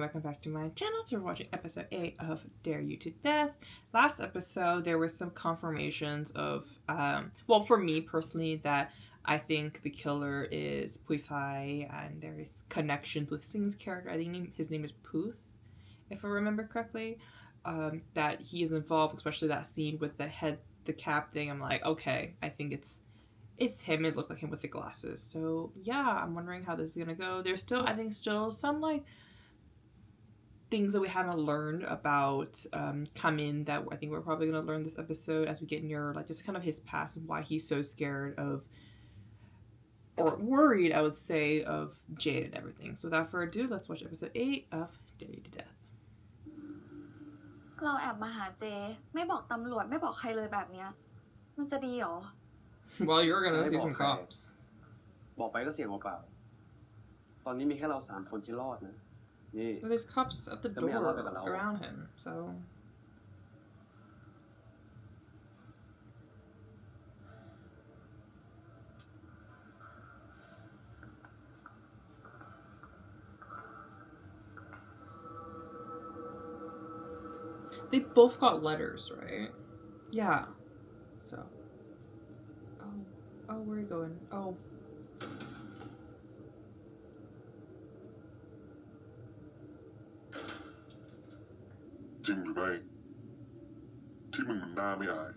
welcome back to my channel. So we're watching episode 8 of Dare You to Death. Last episode, there were some confirmations of, well, for me personally, that I think the killer is Puifai, and there is connections with Singh's character. I think his name is Puth, if I remember correctly. That he is involved, especially that scene with the cap thing. I'm like, okay, I think it's him. It looked like him with the glasses. So yeah, I'm wondering how this is gonna go. There's still, I think, some like things that we haven't learned about come in that I think we're probably gonna learn this episode as we get near, like, just kind of his past and why he's so scared of, or worried, I would say, of Jade and everything. So without further ado, let's watch episode 8 of Dare You to Death. เราแอบมาหาเจไม่บอกตำรวจไม่บอกใครเลยแบบเนี้ยมันจะดีหรอ Well, you're gonna see some cops. บอกไปก็เสียงเปล่าๆตอนนี้มีแค่เรา3คนที่รอดนะนี่ Well, there's cops at the door around him, so they both got letters, right? Yeah. So. Oh, where are you going? Oh. จริงหรือไม่ที่มึงมันหน้าไม่อาย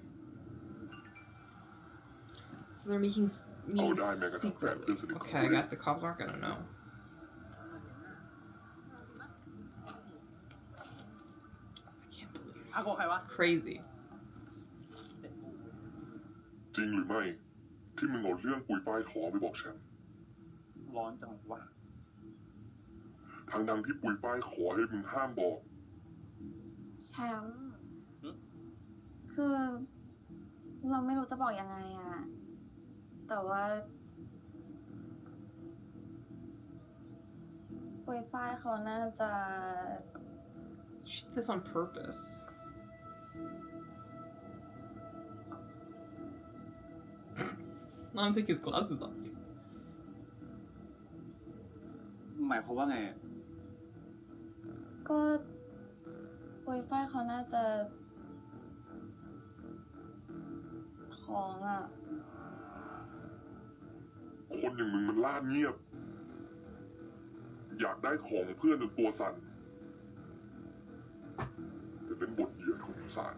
So they're making secretly. Okay, I guess the cops aren't gonna know. I can't believe it. It's crazy. จริงหรือไม่ที่มึงเอาเรื่องปุยฝ้ายขอไปบอกฉัน ร้อนจังวะ ทั้งที่ปุยฝ้ายขอให้มึงห้ามบอก แชมป์คือเราไม่รู้จะบอกยังไงอะแต่ว่าปุยฝ้ายเขาน่าจะ She did this on purpose. Let him take his glasses off. หมายความว่าไง ก็ปุยฝ้ายเขาน่าจะท้องอ่ะ คนอย่างมึงมันล่าเงียบอยากได้ของเพื่อนจนตัวสั่นแต่เป็นบทเหยื่อของศาล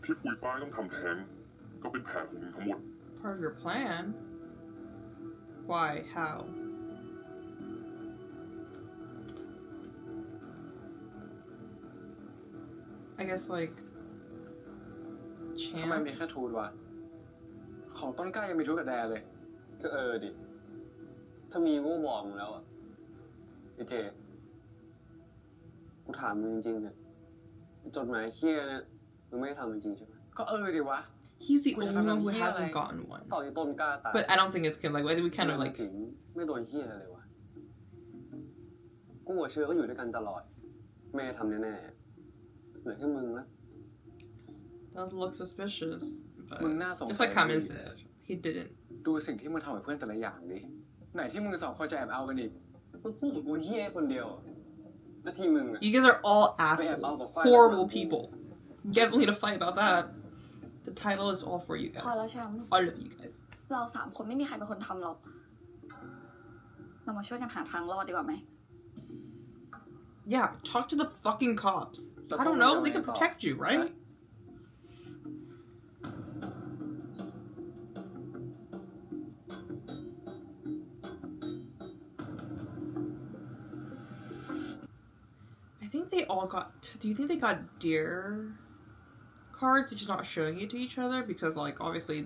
ที่ปุยฝ้ายต้องทำแท้งก็เป็นแผนของมึงทั้งหมด Part of your plan? Why? How? I guess, like, ทำไม Champ? มีแค่ทูตวะของต้นกล้ายังมีทูตกับแดเลยก็ดิถ้ามีกูบอกมึงแล้วอะไอ้เจกูถามมึงจริงๆเนี่ยจดหมายเคี้ยเนี่ยมึงไม่ได้ทำจริงๆใช่ไหมก็ดิวะ He's the only one who hasn't gotten one. ตอนที่ต้นกล้าตาย But I don't think it's gonna, like, we kind of, like... ถึงไม่โดนเคี้ยอะไรเลยวะกูกับเชื้อก็อยู่ด้วยกันตลอดแม่ทำแน่ๆเหลือแค่มึงนะ That look suspicious. But มึงน่าสงสัย just like Kamen said, he didn't. ดูสิ่งที่มึงทำกับเพื่อนแต่ละอย่างดิไหนที่มึงสองคนจะแอบเอากันอีกมึงพูดกับกูเหี้ยคนเดียวแล้วทีมึง You guys are all assholes. Horrible people. You guys don't need to fight about that. The title is all for you พอแล้ว guys. แชมป์ All of you guys. เรา3คนไม่มีใครเป็นคนทำหรอกเรามาช่วยกันหาทางรอดดีกว่าไหม Yeah, talk to the fucking cops. I don't know, they can protect you, right? I think they all got... Do you think they got deer cards? They're just not showing it to each other? Because, like, obviously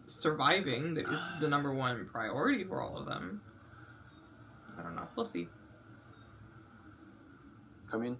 surviving is the number one priority for all of them. I don't know. We'll see. Come in.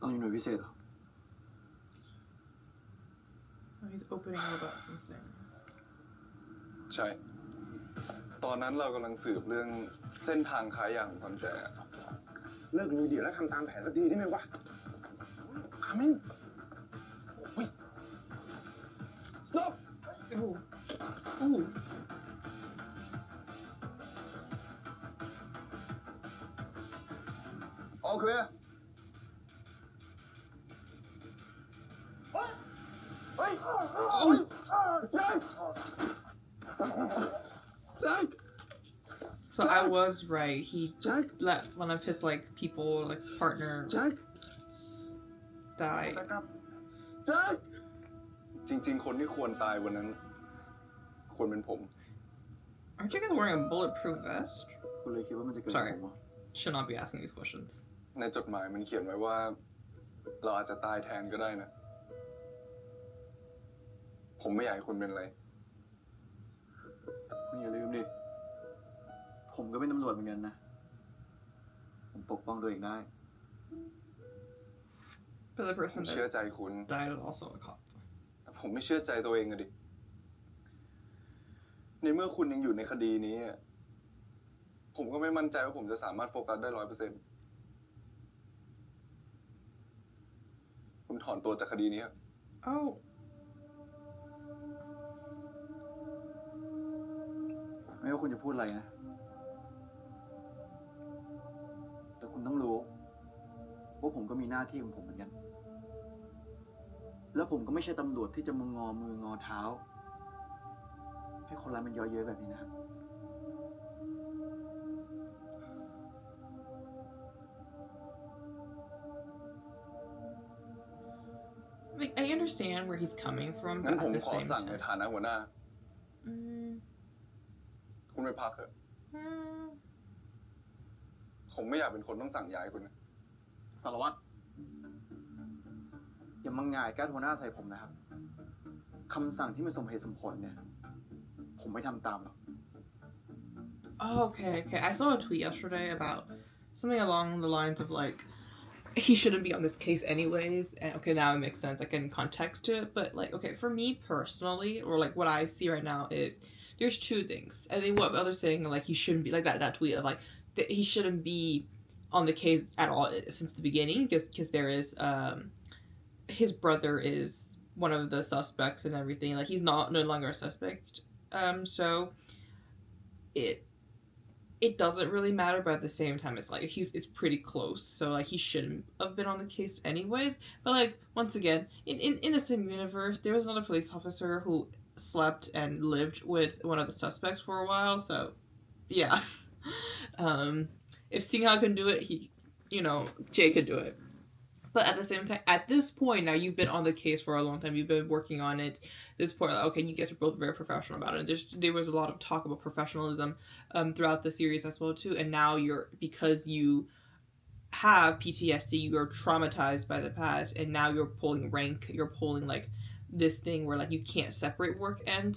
อนอยู่หน่วยพิเศษเหรอ Oh, he's opening up about something. ใช่ ตอนนั้นเรากำลังสืบเรื่องเส้นทางขายยาของซอนแจ เลิกลุยเดี๋ยวแล้วทำตามแผนสักทีได้ไหมวะคามินโอ้ย stop Ooh. Ooh. all clear เฮ้ย Oh. แจ็ค So I was right. He let one of his like people, like his partner, แจ็ค die. แจ็ค จริงๆ คนที่ควรตายวันนั้น ควรเป็นผม Aren't you guys wearing a bulletproof vest? คุณเลยคิดว่ามันจะเกิด Sorry. ผมวะ Should not be asking these questions. ในจดหมายมันเขียนไว้ว่า เราอาจจะตายแทนก็ได้นะ ผมไม่อยากให้คุณเป็นอะไร คุณอย่าลืมดิ ผมก็เป็นตำรวจเหมือนกันนะ ผมปกป้องตัวเองได้ But the ผม person เชื่อ that ใจคุณ died was also a cop. แต่ผมไม่เชื่อใจตัวเองอะดิ ในเมื่อคุณยังอยู่ในคดีนี้อะผมก็ไม่มั่นใจว่าผมจะสามารถโฟกัสได้100%ผมถอนตัวจากคดีนี้ครับ Oh. ไม่ว่าคุณจะพูดอะไรนะ แต่คุณต้องรู้ว่าผมก็มีหน้าที่ของผมเหมือนกัน แล้วผมก็ไม่ใช่ตำรวจที่จะมางอมืองอเท้า ให้คนร้ายมันย่อเย้ยแบบนี้นะครับ Like, I understand where he's coming from, งั้ but นผม at the ขอ same สั่งใน time. ฐานะหัวหน้า Mm, คุณไปพักเถอะ mm. ผมไม่อยากเป็นคนต้องสั่งย้ายคุณนะ สารวัตรอย่ามาง่ายแก้หัวหน้าใส่ผมนะครับ คำสั่งที่ไม่สมเหตุสมผลเนี่ย ผมไม่ทำตามหรอก Oh, okay. I saw a tweet yesterday about something along the lines of like, he shouldn't be on this case anyways. And okay, now it makes sense, like in context to it. But like, okay, for me personally, or like what I see right now is there's two things. I think what others saying like he shouldn't be like that tweet of like that he shouldn't be on the case at all since the beginning, just because there is his brother is one of the suspects and everything. Like he's no longer a suspect. So it doesn't really matter, but at the same time, it's like it's pretty close. So like he shouldn't have been on the case anyways. But like once again, in the same universe, there was another police officer who slept and lived with one of the suspects for a while. So yeah, if Singha can do it, Jay could do it. But at the same time, at this point now, you've been on the case for a long time. You've been working on it. This point, like, okay, you guys are both very professional about it. There was a lot of talk about professionalism throughout the series as well too. And now because you have PTSD, you are traumatized by the past, and now you're pulling rank. You're pulling like this thing where like you can't separate work and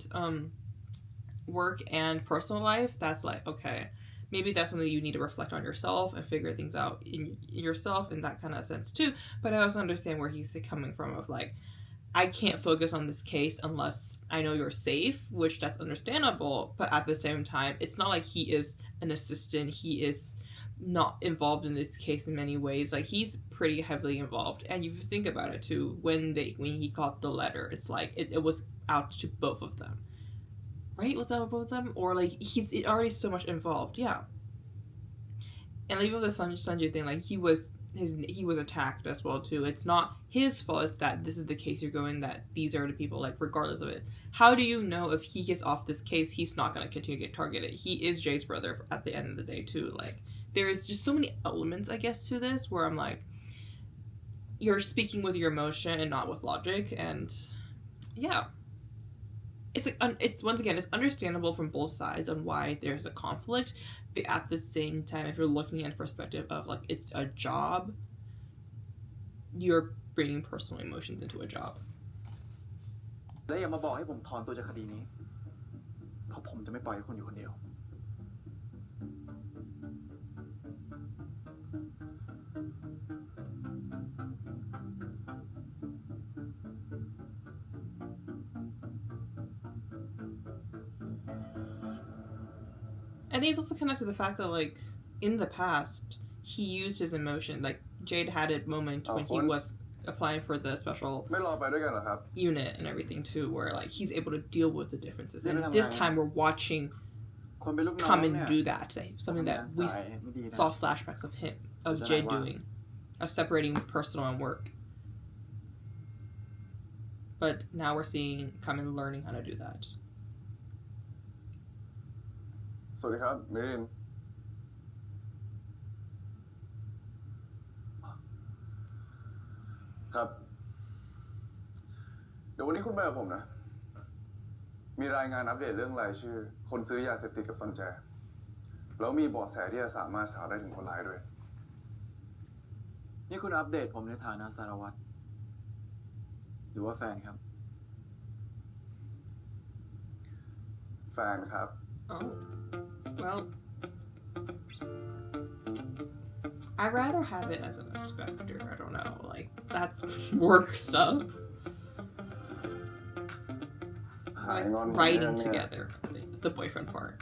personal life. That's like, okay, maybe that's something you need to reflect on yourself and figure things out in yourself in that kind of sense too. But I also understand where he's coming from of like, I can't focus on this case unless I know you're safe, which that's understandable. But at the same time, it's not like he is an assistant. He is not involved in this case in many ways. Like he's pretty heavily involved. And you think about it too, when he got the letter, it's like it was out to both of them. Right? Was that both of them? Or like he's already so much involved, yeah. And like even the Sanjay thing, like he was attacked as well too. It's not his fault, it's that this is the case you're going, that these are the people, like regardless of it. How do you know if he gets off this case, he's not gonna continue to get targeted? He is Jay's brother at the end of the day too. Like there is just so many elements, I guess, to this where I'm like, you're speaking with your emotion and not with logic, and yeah. It's like it's once again, it's understandable from both sides on why there's a conflict, but at the same time, if you're looking at a perspective of like it's a job, you're bringing personal emotions into a job. และอย่ามาบอกให้ผมถอนตัวจากคดีนี้ เพราะผมจะไม่ปล่อยให้คุณอยู่คนเดียว เ think it's also connected to the fact that, like, in the past, he used his emotion. Like, Jade had a moment when he was applying for the special ไม่รอไปด้วยกันเหรอครับ unit and everything, too, where, like, he's able to deal with the differences. And this time, we're watching คนเป็นลูกน้อง come and เนี่ย do that. Something that we สายไม่ดีนะ saw flashbacks of him, of Jade doing, of separating personal and work. But now we're seeing Kamen learning how to do that. สวัสดีครับมิรินครับ เดี๋ยววันนี้คุณไปกับผมนะ มีรายงานอัปเดตเรื่องรายชื่อ คนซื้อยาเสพติดกับซอนแจ แล้วมีเบาะแสที่จะสามารถสาวได้ถึงคนร้ายด้วย นี่คุณอัปเดตผมในฐานะสารวัตรหรือว่าแฟนครับ แฟนครับ Oh, well, I'd rather have it as an inspector. I don't know, like, that's work stuff. Like, Hang on, writing yeah. together, the boyfriend part.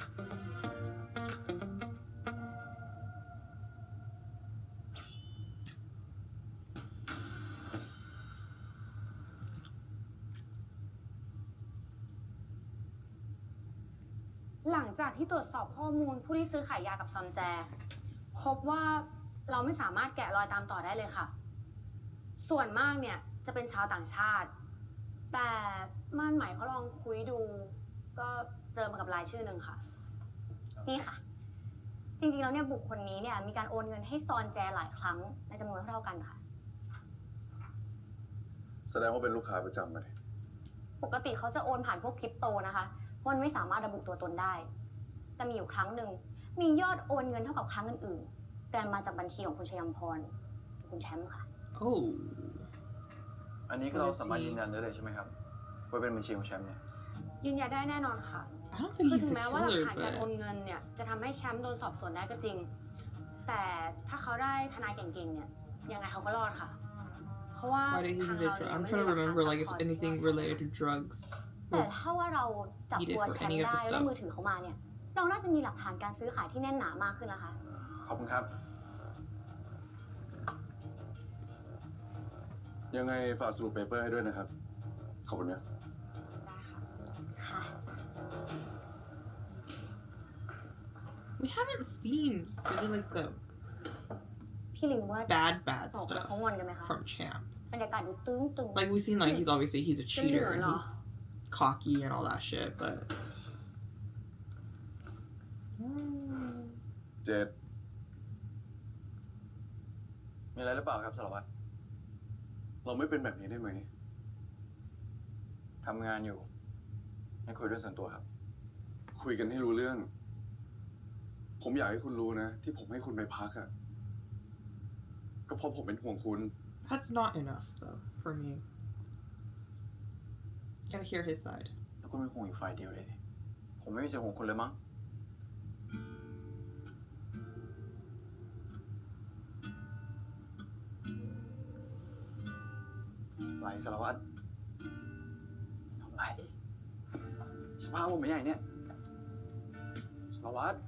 หลังจากที่ตรวจสอบข้อมูลผู้ที่ซื้อขายยากับซอนแจ พบว่าเราไม่สามารถแกะรอยตามต่อได้เลยค่ะ ส่วนมากเนี่ยจะเป็นชาวต่างชาติ แต่ม่านไหมเขาลองคุยดู ก็เจอมากับรายชื่อหนึ่งค่ะ นี่ค่ะ จริงๆแล้วเนี่ยบุคคลนี้เนี่ยมีการโอนเงินให้ซอนแจหลายครั้งในจำนวนเท่ากันค่ะ แสดงว่าเป็นลูกค้าประจำมาดิ ปกติเขาจะโอนผ่านพวกคริปโตนะคะเพราะมันไม่สามารถระบุตัวตนได้ แต่มีอยู่ครั้งหนึ่งมียอดโอนเงินเท่ากับครั้งอื่นๆ แต่มาจากบัญชีของคุณชยมพรคุณแชมป์ค่ะ Oh. อันนี้เราสามารถยืนยันได้เลยใช่ไหมครับว่าเป็นบัญชีของแชมป์เนี่ย ยืนยันได้แน่นอนค่ะ I don't think คือ he's ถึง the แม้ว่าหลัก killer, ฐานการโอน but เงินเนี่ยจะทำให้แชมป์โดนสอบสวนได้ก็จริง แต่ถ้าเขาได้ทนายเก่งๆเนี่ยยังไงเขาก็รอดค่ะ เพราะว่า why did he ทาง do เรา the เนี่ย I'm ไม่ trying มี to หลักฐาน remember, like, if ซัพพอร์ต anything ที่ว่า related to drugs แต่ was ถ้าว่าเราจับ needed ตัว for แชม any ป์ of ได้ the ด้วย stuff. มือถือเขามาเนี่ยเราน่าจะมีหลักฐานการซื้อขายที่แน่นหนามากขึ้นแล้วค่ะ ขอบคุณครับ ยังไงฝากสรุปเปเปอร์ให้ด้วยนะครับ ขอบคุณนะ ได้ค่ะ ค่ะ We haven't seen really, like, the พี่ลิงว่า bad สองคน stuff เขางอนกันไหมคะ from Champ. บรรยากาศดูตึงตึง Like, we've seen, like, he's obviously, he's a cheater and Really? he's cocky and all that shit, but... เจ็ด มีอะไรหรือเปล่าครับสารวัตร เราไม่เป็นแบบนี้ได้ไหม ทำงานอยู่ ไม่คุยเรื่องส่วนตัวครับ คุยกันให้รู้เรื่อง ผมอยากให้คุณรู้นะ ที่ผมให้คุณไปพักอะก็เพราะผมเป็นห่วงคุณ That's not enough, though, for me. Gotta hear his side. แล้วคุณเป็นห่วงอีกฝ่ายเดียวเลยดิผมไม่มีสิทธิ์ห่วงคุณเลยมั้งไหลสารวัตรทำไรสภาพผมเป็นใหญ่เนี่ยสารวัตร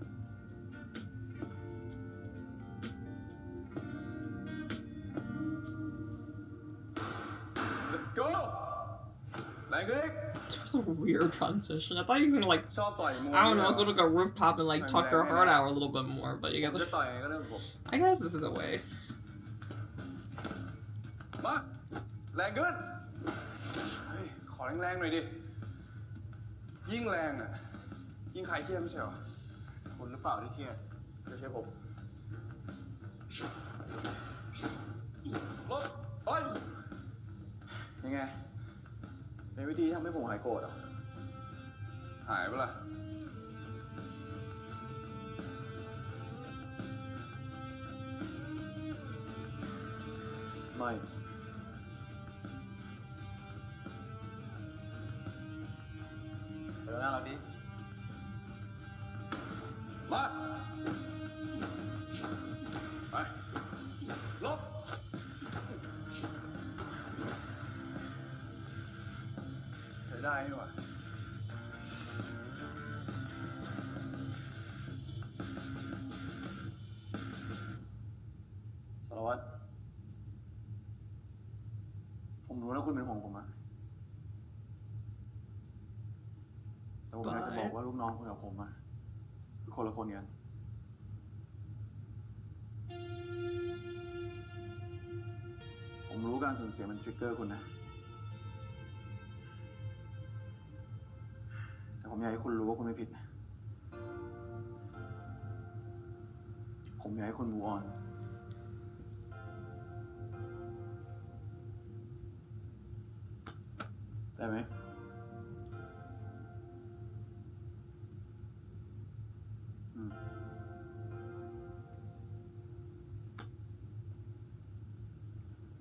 Let's go แรงขึ้นอีก It was a weird transition. I thought he was gonna, like, ชอบต่อยมวย I don't know, go to like a rooftop and, like, talk your heart out a little bit more, but you ผม guys จะต่อยไงก็เรื่องของผม I guess this is a way. มาแรงขึ้นเฮ้ยขอแรงๆหน่อยดิ ยิ่งแรงอะยิ่งคลายเครียดไม่ใช่เหรอ คุณหรือเปล่าที่เครียดไม่ใช่ผม ลบไป ยังไง เป็นวิธีที่ทำให้ผมหายโกรธเหรอ หายไปละ ไม่ เดี๋ยวหน้าเราดิ มา ไป ลบ ใช้ได้นี่หว่า ารวัตรผมรู้แล้วคุณเป็นห่วงผมอะแต่ผมอยากจะบอกว่าลูกน้องคุณกับผมอะคือคนละคนกันผมรู้การสูญเสียมันทริกเกอร์คุณนะแต่ผมอยากให้คุณรู้ว่าคุณไม่ผิดนะผมอยากให้คุณ move on ได้ไหม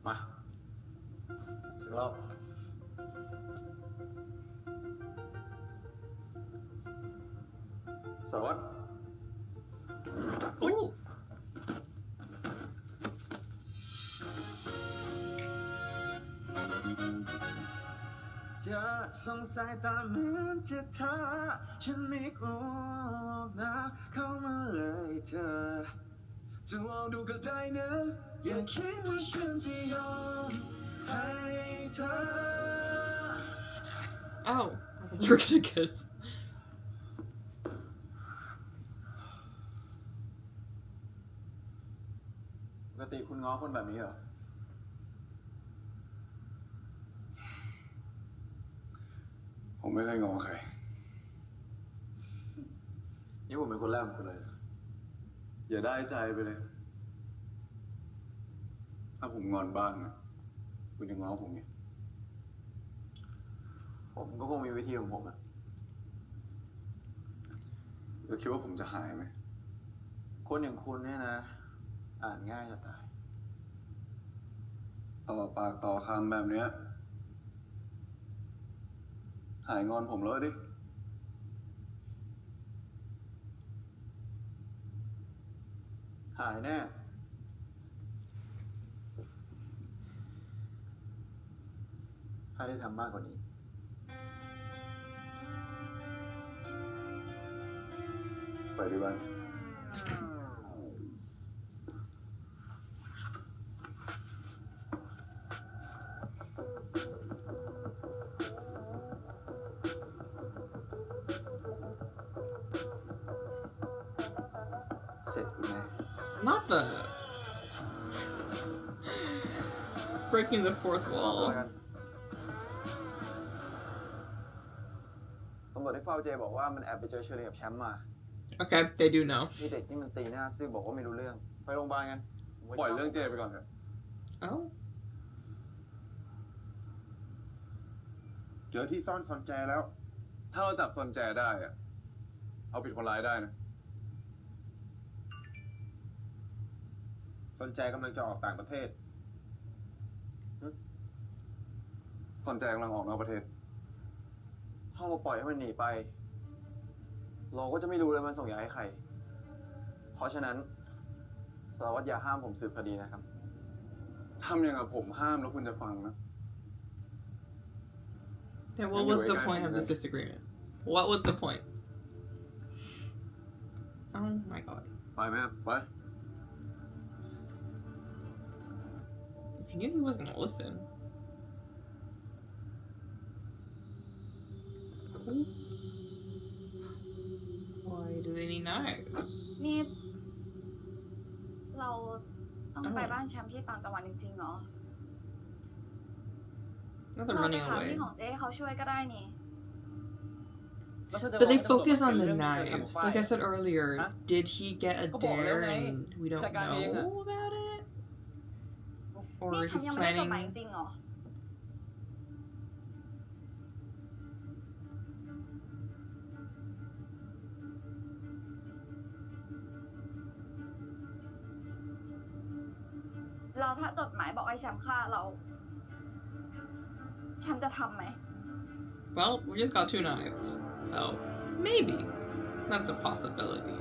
มาสักรอบสารวัตร Ooh. เธอส่งสายตาเหมือนจะท้าฉันไม่กลัวนะเข้ามาเลยเธอจะลองดูก็ได้นะอย่าคิดว่าฉันจะยอมให้เธอ Oh, I thought you were gonna kiss. ปกติคุณง้อคนแบบนี้เหรอผมไม่เคยง้อใครนี่ผมเป็นคนแรกของคุณเลยอย่าได้ใจไปเลยถ้าผมงอนบ้างนะคุณจะง้อผมไงผมก็คงมีวิธีของผมอะแล้วคิดว่าผมจะหายไหมคนอย่างคุณเนี่ยนะอ่านง่ายจะตายต่อปากต่อคำแบบเนี้ยหายงอนผมแล้วดิหายแน่ถ้าได้ทำมากกว่านี้ไปดีบ้างเสร็จคุณแม่ Not the breaking the fourth wall. ตำรวจที่เฝ้าเจบอกว่ามันแอบไปเจอเชอรี่กับแชมป์มา Okay, they do know. ที่เด็กนี่มันตีหน้าซื่อบอกว่าไม่รู้เรื่องไปโรงพยาบาลกันปล่อยเรื่องเจไปก่อนเถอะ Oh. เจอที่ซ่อนซอนแจแล้ว ถ้าเราจับซอนแจได้อะเอาผิดคนร้ายได้นะ ซอนแจกำลังจะออกต่างประเทศ ซอนแจกำลังออกนอกประเทศ ถ้าเราปล่อยให้มันหนีไปเราก็จะไม่รู้เลยมันส่งยาให้ใครเพราะฉะนั้นสารวัตรอย่าห้ามผมสืบคดีนะครับ ทำอย่างกับผมห้ามแล้วคุณจะฟังนะ Then what was the point of this disagreement? What was the point? Oh my god. ไปไหมครับไป If you knew he wasn't gonna listen. Why do they need knives? นี่เราต้องไปบ้านแชมป์ที่ต่างจังหวัดจริงๆเหรอ Not เรา they're ไป running หา away. พี่ของเจ๊ให้เขาช่วยก็ได้นี่ But they focus on the knives. Like I said earlier, did he get a dare and we don't know about it? นี่ Or ฉัน he's ยังไม่ได้จดหมายจ planning... ริงๆเหรอ เราถ้าจดหมายบอกให้แชมป์ฆ่าเราแชมป์จะทำไหม Well, we just got 2 knives. So, maybe. That's a possibility.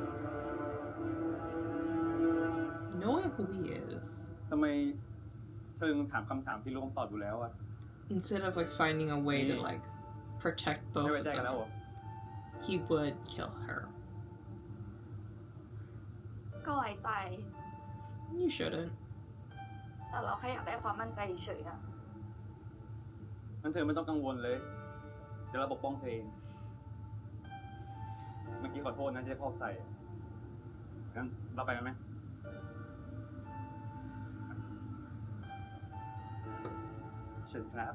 Knowing who he is, ทำไมเชิงถามคำถามที่รู้คำตอบอยู่แล้วอะ instead of like finding a way to like protect ไม่ both ไว้ of ใจกันแล้วเหรอ them, he would kill her. ก็ไว้ใจ You shouldn't. ค่อยากได้ความมั่นใจเฉยๆอะ งั้นเธอไม่ต้องกังวลเลย เดี๋ยวเราปกป้องเธอเอง เมื่อกี้ขอโทษนะที่ได้พอกใส่ งั้นเราไปกันไหม เชิญครับ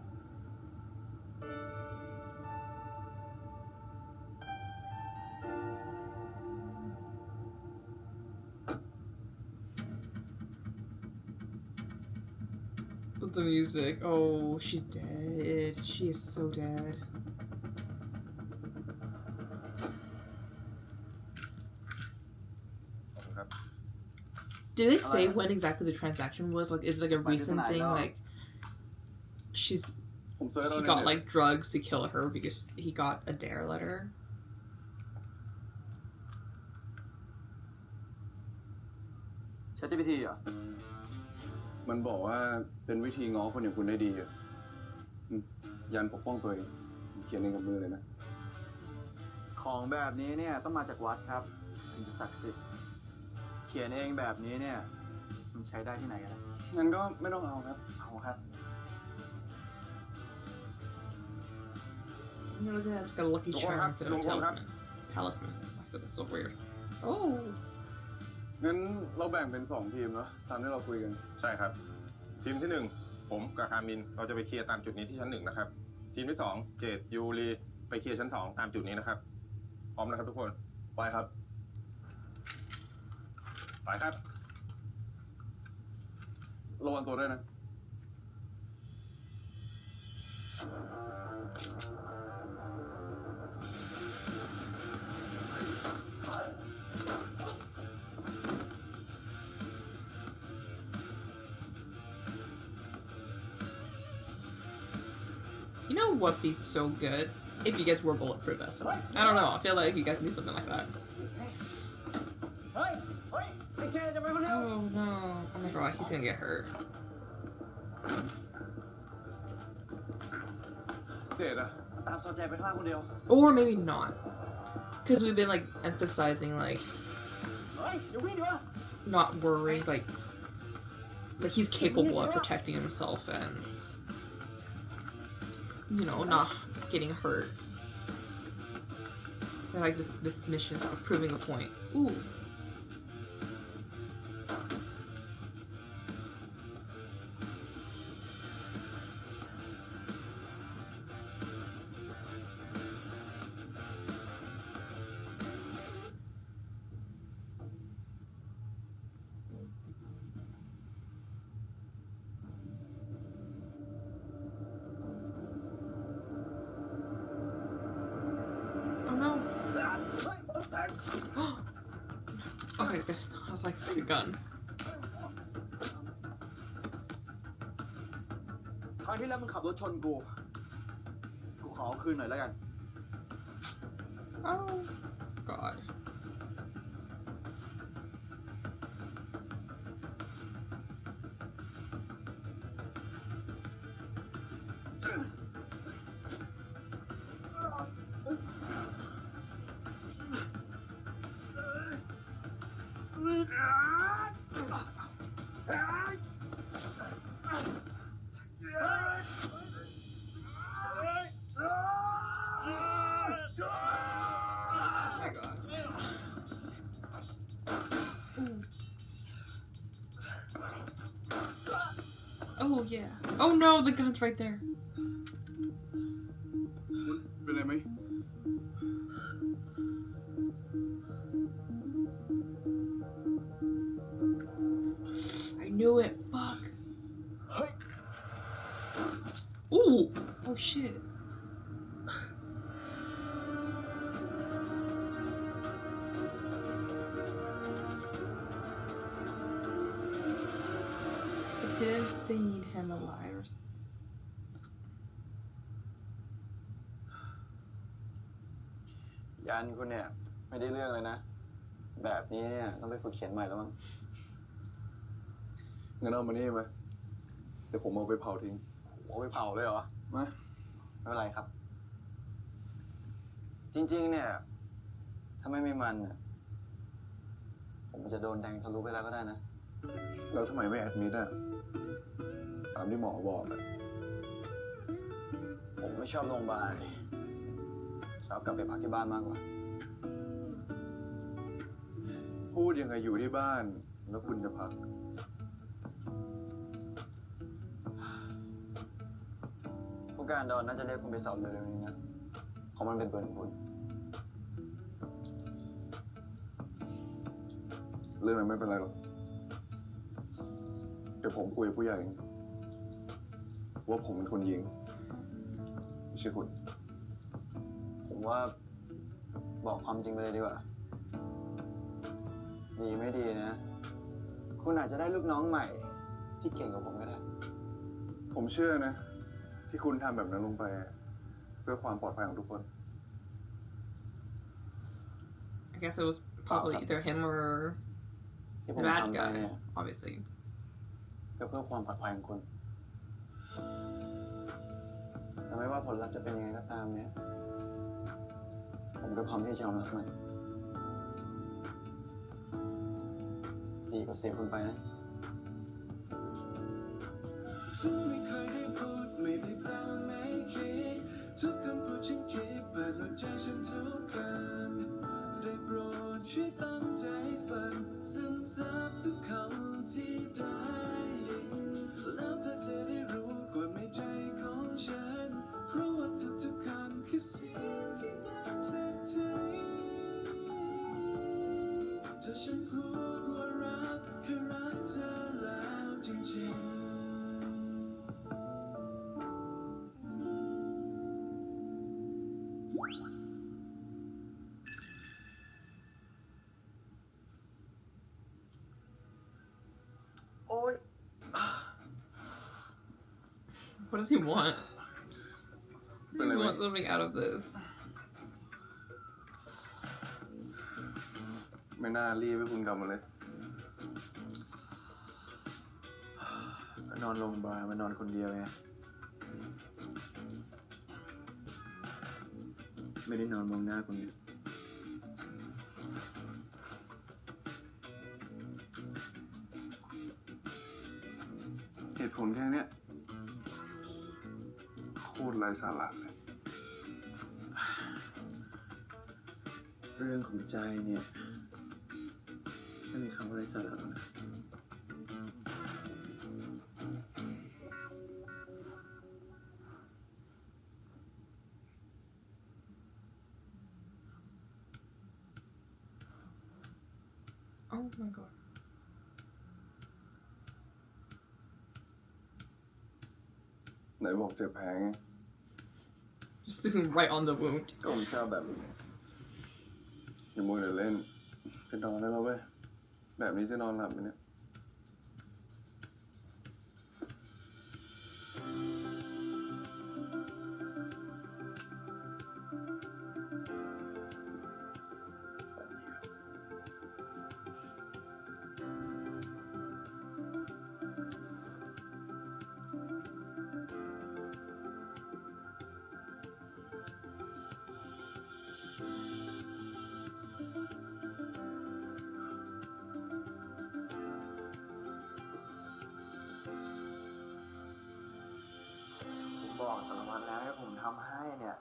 The music. Oh, she's dead. She is so dead. Did they say when exactly the transaction was? Like, is it like a recent thing? Like, he got like drugs to kill her because he got a dare letter. ใช้ GPT เหรอ มันบอกว่าเป็นวิธีง้อคนอย่างคุณได้ดีอ่ะยันปกป้องตัวเองเขียนเองกับมือเลยนะ ของแบบนี้เนี่ยต้องมาจากวัดครับถึงจะศักดิ์สิทธิ์เขียนเองแบบนี้เนี่ยมันใช้ได้ที่ไหนกันนะ งั้นก็ไม่ต้องเอาครับ เอาครับ You know, that's got a lucky charm instead of a talisman. Talisman. I said that's so weird. Oh. งั้นเราแบ่งเป็น2 ทีมเนาะตามที่เราคุยกัน ใช่ครับ ทีมที่ 1 ผมกับคามินเราจะไปเคลียร์ตามจุดนี้ที่ชั้น 1นะครับทีมที่ 2 เจดยูรีไปเคลียร์ชั้น 2ตามจุดนี้นะครับพร้อมนะครับทุกคนไปครับไปครับ ระวังตัวด้วยนะ You know what would be so good? If you guys wore bulletproof vests. I don't know. I feel like you guys need something like that. Oh no. Oh my god, he's gonna get hurt. เจดอะ ตามสนใจไปข้างล่างคนเดียว Or maybe not. Because we've been like emphasizing like เฮ้ยอย่าวิ่งดิวะ not worrying, like he's capable of protecting himself and you know, not getting hurt. I like this mission is proving a point. Ooh. Oh no. Okay, I was like, a gun. ครั้งที่แล้วมึงขับรถชนกูขอเอาคืนหน่อยแล้วกัน Oh, God. Oh yeah. Oh no, the gun's right there. เป็นไรไหม I knew it. Fuck. Ooh. Oh shit. Didn't they need him alive or something? ยันคุณเนี่ยไม่ได้เรื่องเลยนะ แบบนี้เนี่ยต้องไปฝึกเขียนใหม่แล้วมั้ง งั้นเอามานี่ไหมเดี๋ยวผมเอาไปเผาทิ้ง เอาไปเผาเลยเหรอ มา ไม่เป็นไรครับ จริงๆเนี่ยถ้าไม่มีมันเนี่ยผมจะโดนแดงทะลุไปแล้วก็ได้นะ แล้วทำไมไม่แอดมิดอ่ะ ามที่หมอบอกอะ ผมไม่ชอบโรงพยาบาลเลยชอบกลับไปพักที่บ้านมากกว่า พูดยังไงอยู่ที่บ้าน แล้วคุณจะพัก ผู้การดอนน่าจะเรียกคุณไปสอบเร็วๆนี้นะเพราะมันเป็นเบอร์ของคุณ เรื่องนั้นไม่เป็นไรหรอก เดี๋ยวผมคุยกับผู้ใหญ่เองว่าผมเป็นคนยิงไม่ใช่คุณ ผมว่าบอกความจริงไปเลยดีกว่า ดีไม่ดีนะ คุณอาจจะได้ลูกน้องใหม่ที่เก่งกว่าผมก็ได้ ผมเชื่อนะ ที่คุณทำแบบนั้นลงไปเพื่อความปลอดภัยของทุกคน I guess it was probably either him or ที่ผ the ม bad ทำไป guy, เนี่ย obviously. ก็เพื่อความปลอดภัยของคุณแต่ไม่ว่าผลลัพธ์จะเป็นยังไงก็ตามเนี่ย ผมก็พร้อมที่จะยอมรับมันดีกว่าเสียคุณไปนะ ฉันไม่เคยได้พูดไม่ได้แปลว่าไม่คิดทุกคำพูดฉันคิดเปิดหัวใจฉันทุกคำได้โปรดช่วยตั้งใจฟังซึมซับทุกคำที่ได้ยินแล้วเธอจะได้รู้ความในใจของฉันเพราะว่าทุกๆคำคือเสียงที่ตั้งจากใจถ้าฉันพูดว่ารักคือรักเธอแล้วจริงๆ โอ๊ย What does he want? He Anyway. wants something out of this. ไม่น่ารีบให้คุณกลับมาเลย นอนโรงพยาบาลมานอนคนเดียวไง ไม่ได้นอนมองหน้าคนอื่น เหตุผลแค่เนี้ยโคตรไร้สาระเลย เรื่องของใจเนี่ยไม่มีคำว่าไร้สาระหรอกนะ Oh my god. ไหนบอกเจ็บแผลไง Just sitting right on the wound. ก็ผมชอบแบบนี้อย่ามัวแต่เล่นไปนอนได้แล้วเว้ย แบบนี้จะนอนหลับไหมเนี่ย ผมบอกสารวัตรแล้วให้ผมทำให้เนี่ย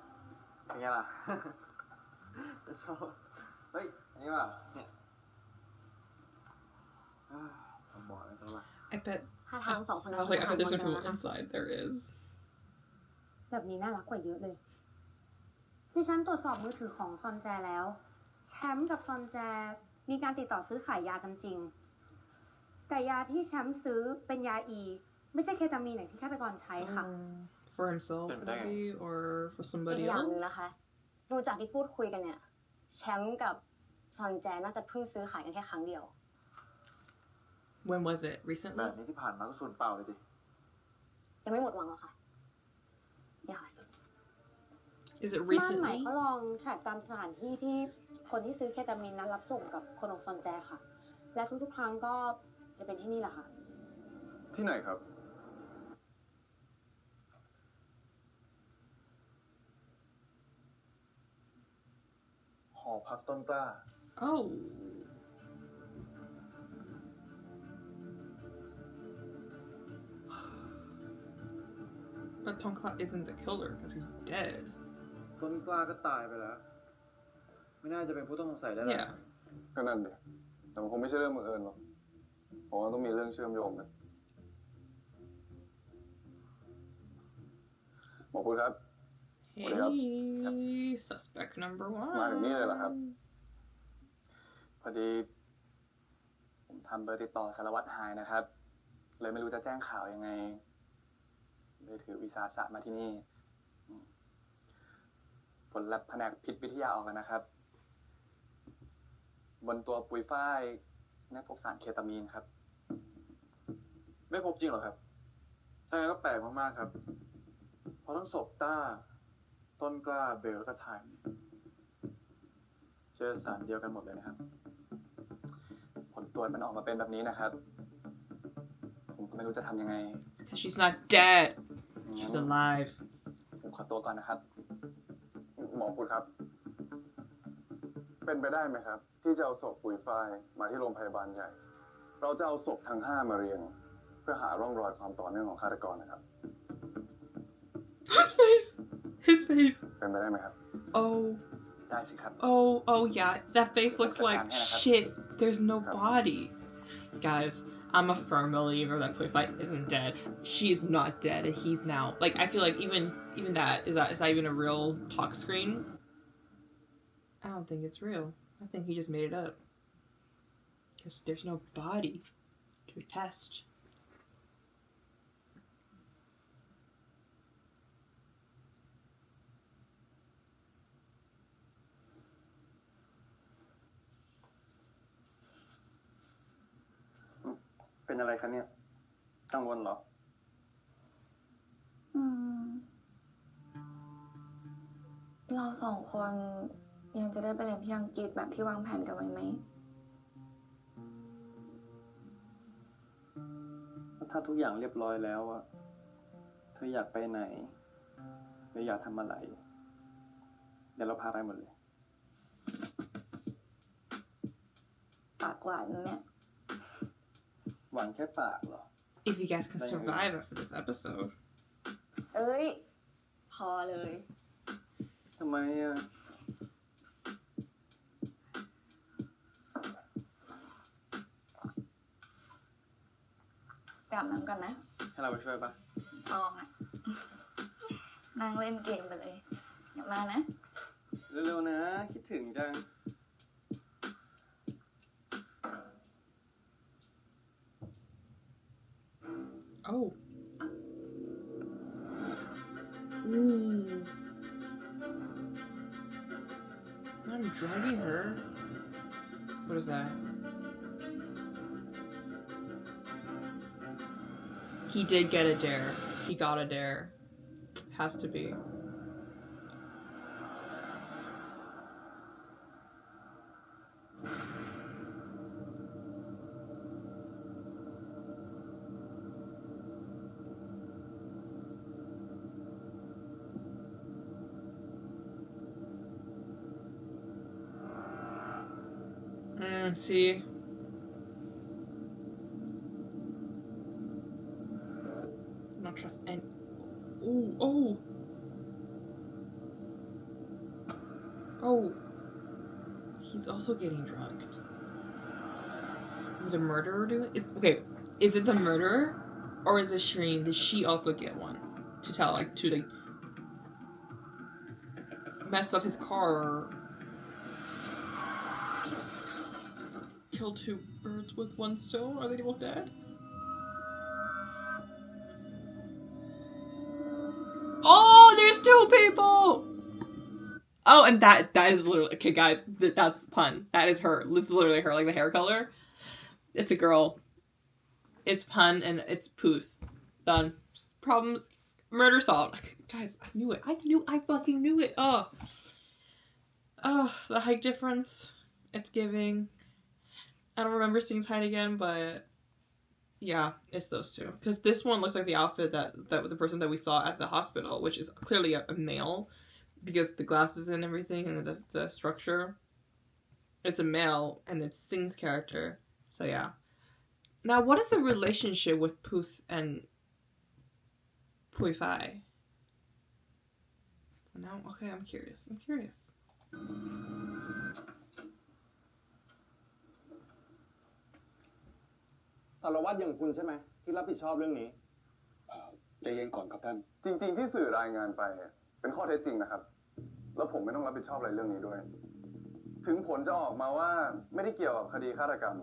เป็นไงล่ะ จะชอบเฮ้ยอันนี้ว่ะเนี่ยผมบอกแล้วว่า I bet. ถ้าทางสองคน I นั้น was like, I bet there's ทำ some คน people เดียวนะคะ inside. There is. แบบนี้น่ารักกว่าเยอะเลยดิฉันตรวจสอบมือถือของซอนแจแล้ว แชมป์กับซอนแจมีการติดต่อซื้อขายยากันจริง แต่ยาที่แชมป์ซื้อเป็นยาอี ไม่ใช่เคตามีนอย่างที่ฆาตกรใช้ค่ะ For himself, maybe, or for อี somebody กอย่างหนึง else. นะคะ ดูจากที่พูดคุยกันเนี่ย แชมป์กับซอนแจน่าจะเพิ่งซื้อขายกันแค่ครั้งเดียว When was it? แบ Recently? บนี้ที่ผ่านมาก็ส่วนเปล่าเลยดิ ยังไม่หมดหวังหรอกค่ะเดี๋ยวค่ะ Is it บ้านใหม่ recently? ก็ลองแทร็กตามสถานที่ที่คนที่ซื้อเคตามีนนั้นรับส่งกับคนของซอนแจค่ะ และทุกๆครั้งก็จะเป็นที่นี่แหละค่ะ ที่ไหนครับ หอพักต้นกล้า Oh. ผ But Tongka isn't the killer because he's dead. ต้นกล้าก็ตายไปแล้ว ไม่น่าจะเป็นผู้ต้องสงสัยได้แล้ว Yeah. ก็นั่นดิแต่มันคงไม่ใช่เรื่องบังเอิญหรอกผมว่าต้องมีเรื่องเชื่อมโยงกันหมอพูดครับ Hey, suspect number มาถึงนี่เลยเหรอครับ 1. พอดีผมทำเบอร์ติดต่อสารวัตรหายนะครับ เลยไม่รู้จะแจ้งข่าวยังไงเลยถือวิสาสะมาที่นี่ผลแลบแผนกพิษวิทยาออกแล้วนะครับ บนตัวปุยฝ้ายไม่พบสารเคตามีนครับ ไม่พบจริงหรอครับถ้างั้นก็แปลกมากๆครับ เพราะทั้งศพต้า ต้นกล้าเบลแล้วก็ไทม์เจอสารเดียวกันหมดเลยนะครับ ผลตรวจมันออกมาเป็นแบบนี้นะครับ ผมก็ไม่รู้จะทำยังไง Because she's not dead. She's alive. ผมขอตัวก่อนนะครับ หมอพูดครับ เป็นไปได้ไหมครับ ที่จะเอาศพปุยฝ้ายมาที่โรงพยาบาลใหญ่ เราจะเอาศพทั้ง5มาเรียง เพื่อหาร่องรอยความต่อเนื่องของฆาตกรนะครับ His face! His face. เป็นไปได้ไหมครับ Oh. ได้สิครับ Oh, yeah. That face looks like shit. There's no body. Guys, I'm a firm believer that Puifai isn't dead. She's not dead, and he's now. Like, I feel like even that is that even a real talk screen? I don't think it's real. I think he just made it up. Because there's no body to test. Hmm. เป็นอะไรคะเนี่ยกังวลเหรอ เราสองคนยังจะได้ไปเรียนที่อังกฤษแบบที่วางแผนกันไว้ไหม ถ้าทุกอย่างเรียบร้อยแล้วอะเธออยากไปไหนหรืออยากทำอะไร เดี๋ยวเราพาไปหมดเลย ปากหวานเนี่ย หวังแค่ปากเหรอ If you guys can survive after this episode. เอ้ย พอเลย ทำไมอะ ไปอาบน้ำกันนะ ให้เราไปช่วยปะ ตองอะนั่งเล่นเกมไปเลยเดี๋ยวมานะ เร็วๆนะ คิดถึงจัง Oh. Ooh. I'm drugging her. What is that? He did get a dare. He got a dare. Has to be. See? Not trust any. Oh. He's also getting drugged. The murderer do it? Is it the murderer? Or is it Cherean? Did she also get one? To tell, to mess up his car. Kill two birds with one stone? Are they both dead? Oh, there's two people! Oh, and that is literally... Okay, guys, that's pun. That is her. It's literally her, like the hair color. It's a girl. It's pun, and it's Puth. Done. Problems. Murder solved. Guys, I knew it. I fucking knew it. Oh, the height difference. It's giving. I don't remember seeing height again, but yeah, it's those two. Because this one looks like the outfit that the person that we saw at the hospital, which is clearly a male, because the glasses and everything and the structure. It's a male, and it's Sing's character. So yeah. Now, what is the relationship with Puth and Puifai? Now, okay, I'm curious. I'm curious. สารวัตรอย่างคุณใช่ไหมที่รับผิดชอบเรื่องนี้ ใจเย็นก่อนครับท่าน จริงๆที่สื่อรายงานไปเป็นข้อเท็จจริงนะครับ แล้วผมไม่ต้องรับผิดชอบอะไรเรื่องนี้ด้วย ถึงผลจะออกมาว่าไม่ได้เกี่ยวกับคดีฆาตกรรม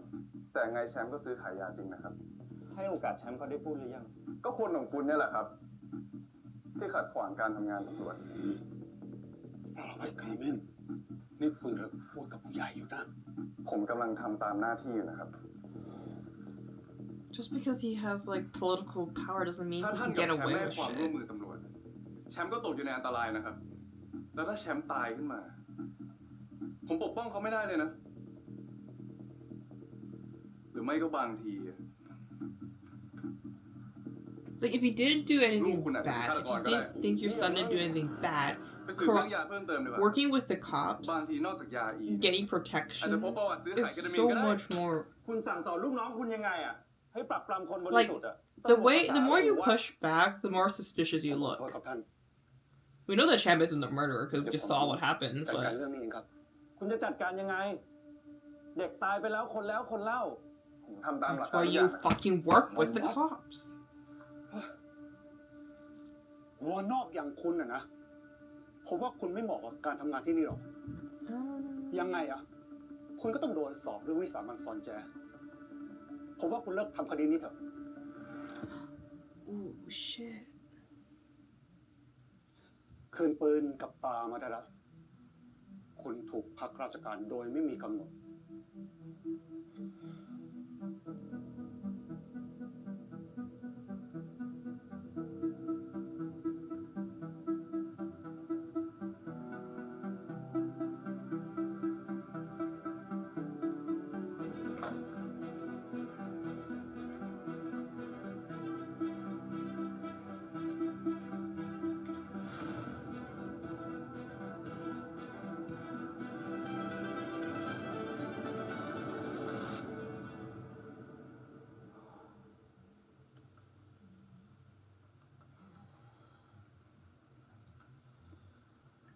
แต่ไงแชมป์ก็ซื้อขายยาจริงนะครับ ให้โอกาสแชมป์เขาได้พูดหรือยัง ก็คนของคุณเนี่ยแหละครับ ที่ขัดขวางการทำงานตำรวจ สารวัตรคาร์เมนนี่คุณกำลังพูดกับผู้ใหญ่อยู่นะ ผมกำลังทำตามหน้าที่อยู่นะครับ Just because he has like political power doesn't mean ถ้า he ท่าน can กับ get แชมป์ away ไม่ให้ with ความร่วม shit. มือตำรวจ แชมป์ก็ตกอยู่ในอันตรายนะครับ แล้วถ้าแชมป์ตายขึ้นมา ผมปกป้องเขาไม่ได้เลยนะ หรือไม่ก็บางที Like if he didn't do anything ลูกคุณอาจจะเป็น bad, ฆาต if กร you ก็ได้ didn't think your son didn't do anything bad, ไปสืบเรื่องยาเพิ่มเติมดีกว่า working with the cops, บางทีนอกจากยาอีก getting อาจจะ protection พบประวัติซื้อขาย is เคตามีน so ก็ได้ much more. คุณสั่งสอนลูกน้องคุณยังไงอ่ะ ให้ปรับปรามคนบริ Like สุทธิ์อ่ะ the more you push back, the more suspicious you ขอ look. โทษครับท่าน We know that Champ isn't the murderer because we just saw what happens, จัดการ but เรื่องนี้เองครับ คุณจะจัดการยังไง เด็กตายไปแล้วคนแล้วคนเล่า ผมทำตามหลัก that's การ why ทุกอ you ย่างนะครับ fucking work with the cops. วัวนอกอย่างคุณอ่ะนะ ผมว่าคุณไม่เหมาะกับการทำงานที่นี่หรอก ยังไงอ่ะ คุณก็ต้องโดนสอบเรื่องวิสามันซอนแจ ผมว่าคุณเลิกทำคดีนี้เถอะ Oh shit. คืนปืนกับตามาได้แล้ว คุณถูกพักราชการโดยไม่มีกำหนด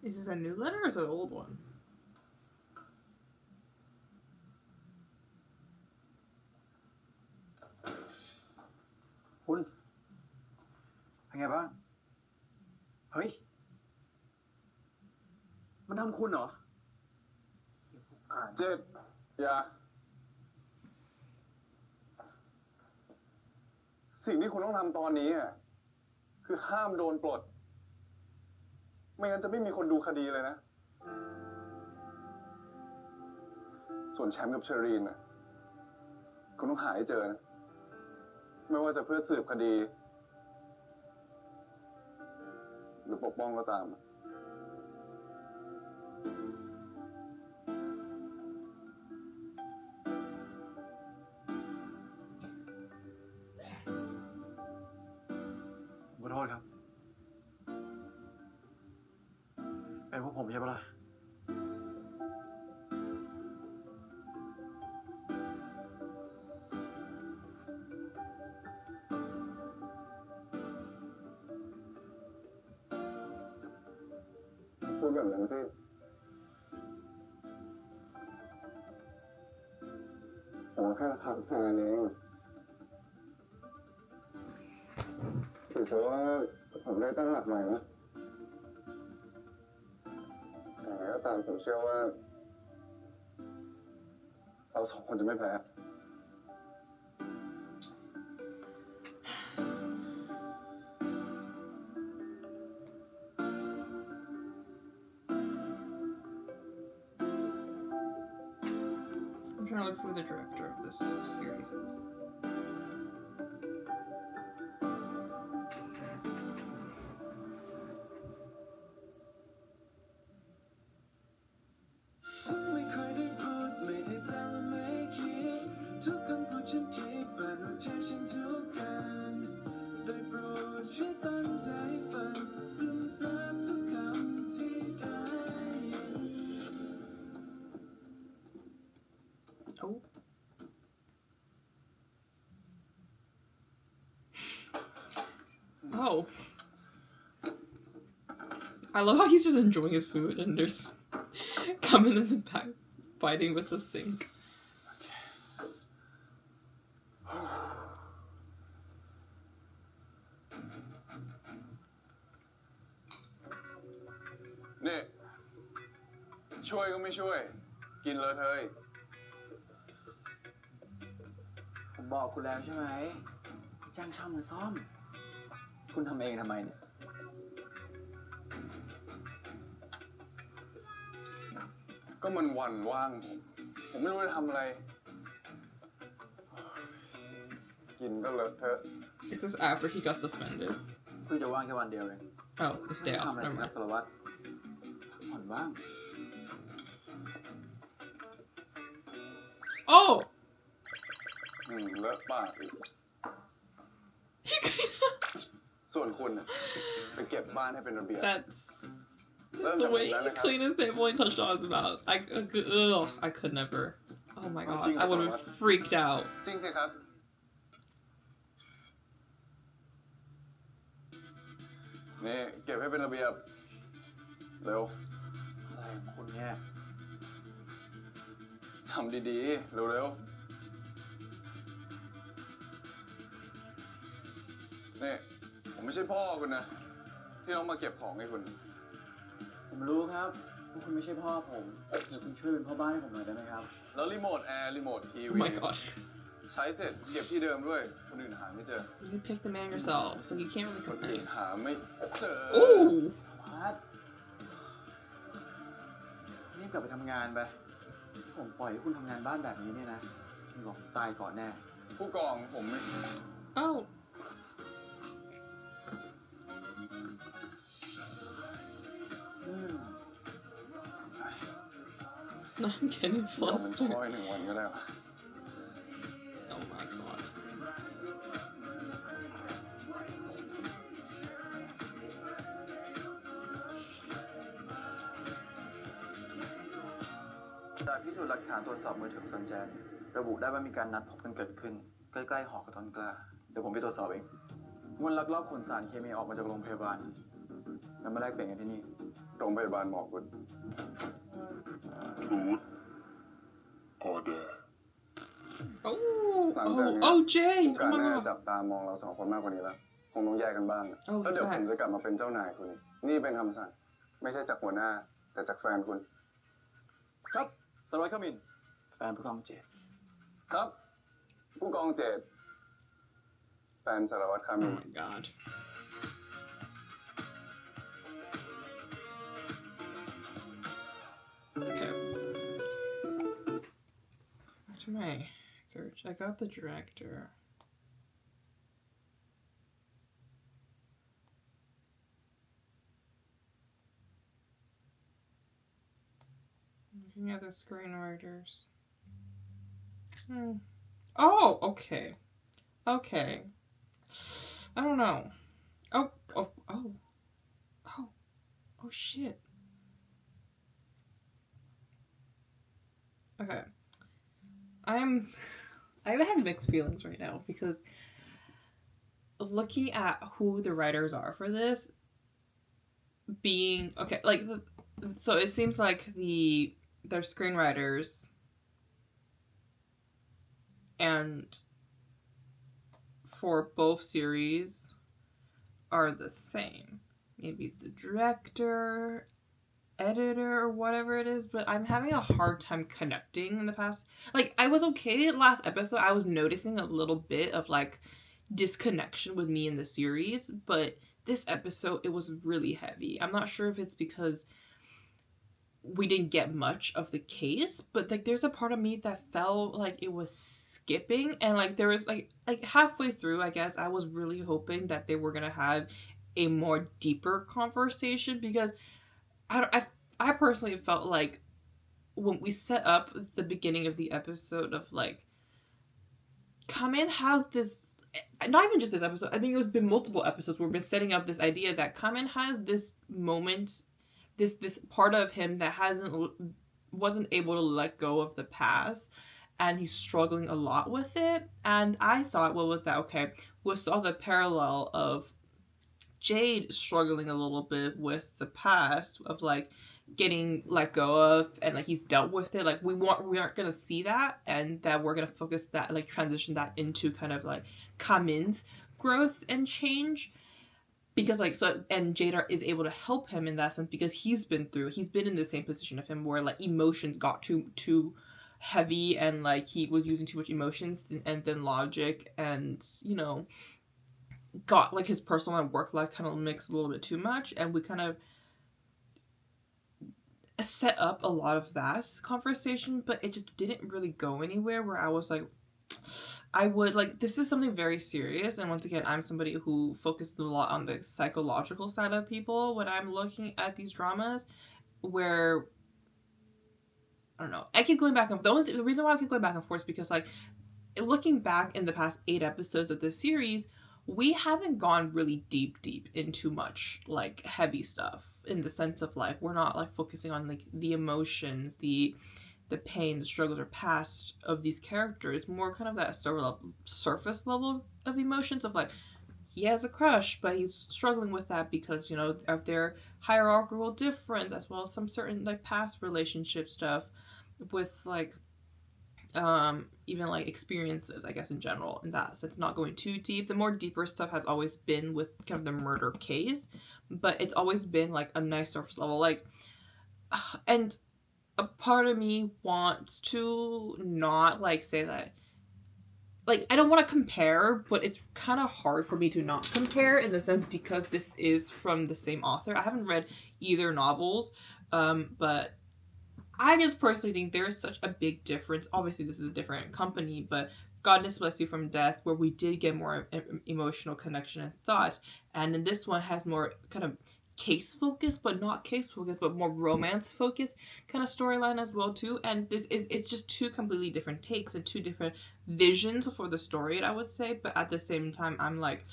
Is this a new letter or is it an old one? คุณเป็นไงบ้าง เฮ้ย มันทำคุณเหรอ เจ็ดอย่า สิ่งที่คุณต้องทำตอนนี้อ่ะคือห้ามโดนปลด ไม่งั้นจะไม่มีคนดูคดีเลยนะ ส่วนแชมป์กับเชอรีนน่ะคุณต้องหาให้เจอนะ ไม่ว่าจะเพื่อสืบคดี หรือปกป้องก็ตาม ขอโทษครับ เป็นพวกผมใช่ปะล่ะ พูดแบบนั้นสิผมแค่พักงานเองถือว่าผมได้ตั้งหลักใหม่นะอย่างไรก็ตามผมเชื่อว่าเราสองคนจะไม่แพ้ I'm trying to look for who the director of this series is. Oh. Oh. I love how he's just enjoying his food and there's coming in the back fighting with the sink. นี่ช่วยก็ไม่ช่วยกินเลยเธอ ผมบอกคุณแล้วใช่ไหมจ้างช่างมาซ่อมคุณทำเองทำไมเนี่ยก็มันวันว่างผมไม่รู้จะทำอะไรกินก็เลอะเทอะ Is this after he got suspended? เพิ่งจะว่างแค่วันเดียวเลย Oh, this day ทำ off. อะไร Never ครับ mind. สารวัตรผ่อนบ้าง Oh! เลอะปากอีกส่วนคุณน่ะไปเก็บบ้านให้เป็นระเบียบ That's เริ่ม the จาก way นั้น he นะครับ cleaned his table and touched on his mouth. I could never. Oh my god, Jing, I would have freaked out. จริงสิครับนี่เก็บให้เป็นระเบียบเร็ว อะไรของคุณเนี่ย ทำดีๆเร็วๆนี่ผมไม่ใช่พ่อคุณนะที่ต้องมาเก็บของให้คุณ ผมรู้ครับว่าคุณไม่ใช่พ่อผมเดี๋ยวคุณช่วยเป็นพ่อบ้านให้ผมหน่อยได้ไหมครับ แล้วรีโมทแอร์รีโมทที Oh วี my god. ใช้เสร็จเก็บที่เดิมด้วยคนอื่นหาไม่เจอ You picked the man yourself, so you can't really คนอื่น complain. หาไม่เจอ Ooh! พัดรีบกลับไปทำงานไปผมปล่อยให้คุณทำงานบ้านแบบนี้เนี่ยนะมีบอกผมตายก่อนแน่ ผู้กองผมไม่ Oh. I'm getting ยอมเป็น flustered. พ่อ1 วันก็ได้วะ Oh my god. จากพิสูจน์หลักฐานตรวจสอบมือถือของซันแจนระบุได้ว่ามีการนัดพบกันเกิดขึ้นใกล้ๆหอกระต้นกล้าเดี๋ยวผมไปตรวจสอบเองมันลักลอบขนสารเคมีออกมาจากโรงพยาบาลแล้วมาแลกเปลี่ยนกันที่นี่ โรงพยาบาลหมอคุณ Puth order. Oh, หลังจากนี้ oh, Jay! การ Oh น่า my จะจั god. บตามองเรา2 คนมากกว่านี้แล้วคงต้องแยกกันบ้าง Oh, แล้วเดี๋ยว what's ผม that? จะกลับมาเป็นเจ้านายคุณ นี่เป็นคำสั่งไม่ใช่จากหัวหน้า แต่จากแฟนคุณ ครับสารวัตรขมินแฟนผู้กองเจต ครับ ผู้กองเจตแฟนสารวัตรคามิ Oh น my god. Okay. Where's my search? I got the director. Looking at the screenwriters. Oh, okay. Okay. I don't know. Oh, shit. Okay. I have mixed feelings right now because looking at who the writers are for this being okay, like, so it seems like their screenwriters and for both series are the same. Maybe it's the director, editor, or whatever it is, but I'm having a hard time connecting in the past. Like, I was okay last episode. I was noticing a little bit of, like, disconnection with me in the series, but this episode, it was really heavy. I'm not sure if it's because we didn't get much of the case, but, like, there's a part of me that felt like it was skipping, and, like, there was, like halfway through, I guess, I was really hoping that they were gonna have a more deeper conversation, because I personally felt like when we set up the beginning of the episode of, like, Kamen has this, not even just this episode, I think it's been multiple episodes where we've been setting up this idea that Kamen has this moment, this part of him that wasn't able to let go of the past, and he's struggling a lot with it. And I thought, what was that? Okay, we saw the parallel of Jade struggling a little bit with the past of like getting let go of, and like he's dealt with it. Like we aren't gonna see that, and that we're gonna focus that, like transition that into kind of like Kamin's growth and change, because like so, and Jada is able to help him in that sense because he's been in the same position of him where like emotions got too heavy, and like he was using too much emotions, and then logic, and you know, got like his personal and work life kind of mixed a little bit too much, and we kind of set up a lot of that conversation, but it just didn't really go anywhere, where I was like, I would like, this is something very serious, and once again, I'm somebody who focuses a lot on the psychological side of people when I'm looking at these dramas, where I don't know, I keep going back and the reason why I keep going back and forth is because like looking back in the past 8 episodes of this series, we haven't gone really deep into much like heavy stuff, in the sense of like we're not like focusing on like the emotions, the pain, the struggles or past of these characters. More kind of that surface level of emotions of like he has a crush, but he's struggling with that because, you know, of their hierarchical difference, as well as some certain like past relationship stuff with like even like experiences, I guess, in general, in that sense, not going too deep. The more deeper stuff has always been with kind of the murder case, but it's always been like a nice surface level, like, and a part of me wants to not like say that, like, I don't want to compare, but it's kind of hard for me to not compare, in the sense because this is from the same author. I haven't read either novels, but I just personally think there is such a big difference. Obviously, this is a different company, but Goddess Bless You from Death, where we did get more emotional connection and thought, and then this one has more kind of case focus, but not case focus, but more romance focused kind of storyline as well too. And it's just 2 completely different takes and 2 different visions for the story, I would say. But at the same time, I'm like,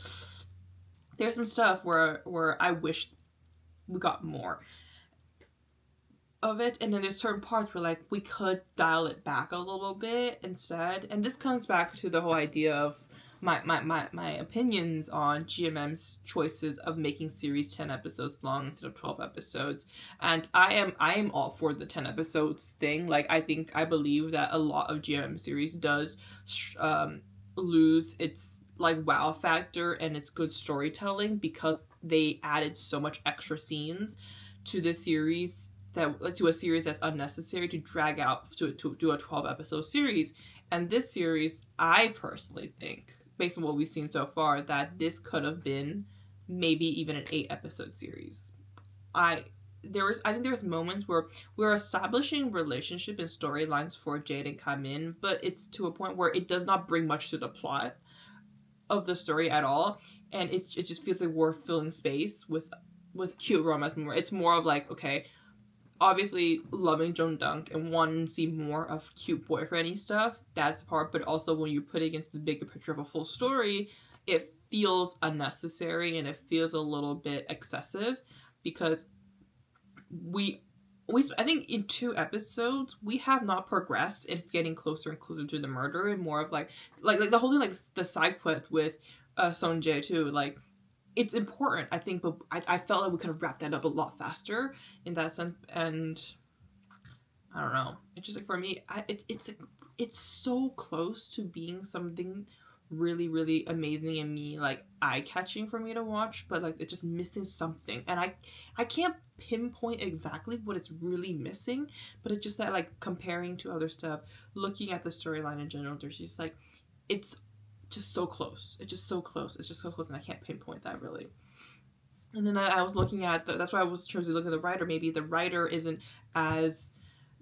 there's some stuff where I wish we got more of it, and then there's certain parts where like we could dial it back a little bit instead. And this comes back to the whole idea of my opinions on GMM's choices of making series 10 episodes long instead of 12 episodes. And I am all for the 10 episodes thing. Like, I believe that a lot of GMM series does lose its like wow factor and its good storytelling because they added so much extra scenes to the series, that to a series that's unnecessary to drag out to do a 12 episode series. And this series, I personally think, based on what we've seen so far, that this could have been maybe even an 8 episode series. I think there's moments where we're establishing relationship and storylines for Jade and Kamin, but it's to a point where it does not bring much to the plot of the story at all, and it just feels like we're filling space with cute romance more. It's more of like, okay, obviously loving Joan Dunk and wanting to see more of cute boyfriendy stuff, that's the part, but also when you put it against the bigger picture of a full story, it feels unnecessary and it feels a little bit excessive, because I think in 2 episodes we have not progressed in getting closer and closer to the murder, and more of like the whole thing, like the side quest with Sonjae too, like it's important, I think, but I felt like we could have wrapped that up a lot faster in that sense. And I don't know, it's just like, for me, it's so close to being something really, really amazing and me, like, eye-catching for me to watch, but like it's just missing something, and I can't pinpoint exactly what it's really missing, but it's just that, like, comparing to other stuff, looking at the storyline in general, there's just like, it's just so close. It's just so close, and I can't pinpoint that really. And then I was looking at that's why I was trying to look at the writer. Maybe the writer isn't as